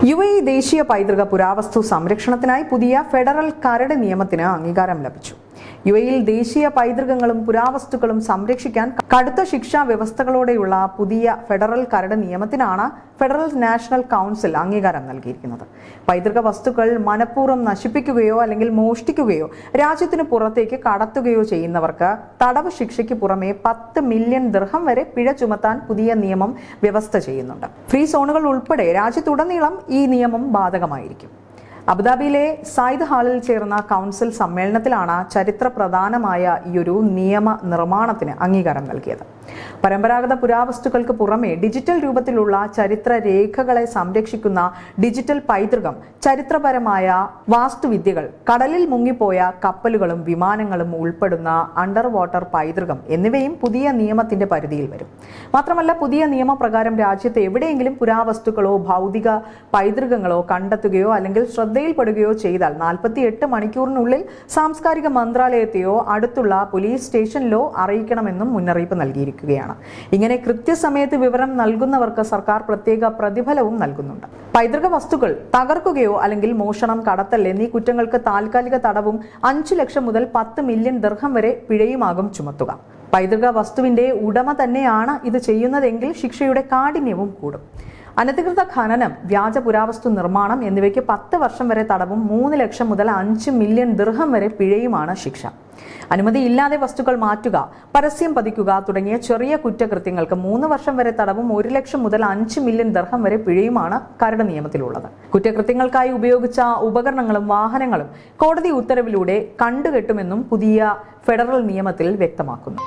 UAE ദേശീയ പൈതൃക പുരാവസ്തു സംരക്ഷണത്തിനായി പുതിയ ഫെഡറൽ കരട് നിയമത്തിന് അംഗീകാരം ലഭിച്ചു. UAEയിൽ ദേശീയ പൈതൃകങ്ങളും പുരാവസ്തുക്കളും സംരക്ഷിക്കാൻ കടുത്ത ശിക്ഷാ വ്യവസ്ഥകളോടെയുള്ള പുതിയ ഫെഡറൽ കരട് നിയമത്തിനാണ് ഫെഡറൽ നാഷണൽ കൗൺസിൽ അംഗീകാരം നൽകിയിരിക്കുന്നത്. പൈതൃക വസ്തുക്കൾ മനഃപൂർവ്വം നശിപ്പിക്കുകയോ അല്ലെങ്കിൽ മോഷ്ടിക്കുകയോ രാജ്യത്തിന് പുറത്തേക്ക് കടത്തുകയോ ചെയ്യുന്നവർക്ക് തടവ് ശിക്ഷയ്ക്ക് പുറമെ 10 മില്യൺ ദിർഹം വരെ പിഴ ചുമത്താൻ പുതിയ നിയമം വ്യവസ്ഥ ചെയ്യുന്നുണ്ട്. ഫ്രീ സോണുകൾ ഉൾപ്പെടെ രാജ്യത്തുടനീളം ഈ നിയമം ബാധകമായിരിക്കും. അബുദാബിയിലെ സായിദ് ഹാളിൽ ചേർന്ന കൗൺസിൽ സമ്മേളനത്തിലാണ് ചരിത്ര പ്രധാനമായ ഈയൊരു നിയമ നിർമ്മാണത്തിന് അംഗീകാരം നൽകിയത്. പരമ്പരാഗത പുരാവസ്തുക്കൾക്ക് പുറമെ ഡിജിറ്റൽ രൂപത്തിലുള്ള ചരിത്ര രേഖകളെ സംരക്ഷിക്കുന്ന ഡിജിറ്റൽ പൈതൃകം, ചരിത്രപരമായ വാസ്തുവിദ്യകൾ, കടലിൽ മുങ്ങിപ്പോയ കപ്പലുകളും വിമാനങ്ങളും ഉൾപ്പെടുന്ന അണ്ടർ വാട്ടർ പൈതൃകം എന്നിവയും പുതിയ നിയമത്തിന്റെ പരിധിയിൽ വരും. മാത്രമല്ല, പുതിയ നിയമപ്രകാരം രാജ്യത്ത് എവിടെയെങ്കിലും പുരാവസ്തുക്കളോ ഭൗതിക പൈതൃകങ്ങളോ കണ്ടെത്തുകയോ അല്ലെങ്കിൽ ശ്രദ്ധയിൽപ്പെടുകയോ ചെയ്താൽ 48 മണിക്കൂറിനുള്ളിൽ സാംസ്കാരിക മന്ത്രാലയത്തെയോ അടുത്തുള്ള പോലീസ് സ്റ്റേഷനിലോ അറിയിക്കണമെന്നും മുന്നറിയിപ്പ് നൽകിയിരിക്കുകയാണ്. ഇങ്ങനെ കൃത്യസമയത്ത് വിവരം നൽകുന്നവർക്ക് സർക്കാർ പ്രത്യേക പ്രതിഫലവും നൽകുന്നുണ്ട്. പൈതൃക വസ്തുക്കൾ തകർക്കുകയോ അല്ലെങ്കിൽ മോഷണം, കടത്തൽ എന്നീ കുറ്റങ്ങൾക്ക് താൽക്കാലിക തടവും 5 ലക്ഷം മുതൽ 10 മില്യൺ ദിർഹം വരെ പിഴയുമാകും ചുമത്തുക. പൈതൃക വസ്തുവിന്റെ ഉടമ തന്നെയാണ് ഇത് ചെയ്യുന്നതെങ്കിൽ ശിക്ഷയുടെ കാഠിന്യവും കൂടും. അനധികൃത ഖനനം, വ്യാജ പുരാവസ്തു നിർമ്മാണം എന്നിവയ്ക്ക് 10 വർഷം വരെ തടവും 3 ലക്ഷം മുതൽ 5 മില്യൺ ദിർഹം വരെ പിഴയുമാണ് ശിക്ഷ. അനുമതിയില്ലാതെ വസ്തുക്കൾ മാറ്റുക, പരസ്യം പതിക്കുക തുടങ്ങിയ ചെറിയ കുറ്റകൃത്യങ്ങൾക്ക് 3 വർഷം വരെ തടവും 1 ലക്ഷം മുതൽ 5 മില്യൺ ദിർഹം വരെ പിഴയുമാണ് കരട് നിയമത്തിലുള്ളത്. കുറ്റകൃത്യങ്ങൾക്കായി ഉപയോഗിച്ച ഉപകരണങ്ങളും വാഹനങ്ങളും കോടതി ഉത്തരവിലൂടെ കണ്ടുകെട്ടുമെന്നും പുതിയ ഫെഡറൽ നിയമത്തിൽ വ്യക്തമാക്കുന്നു.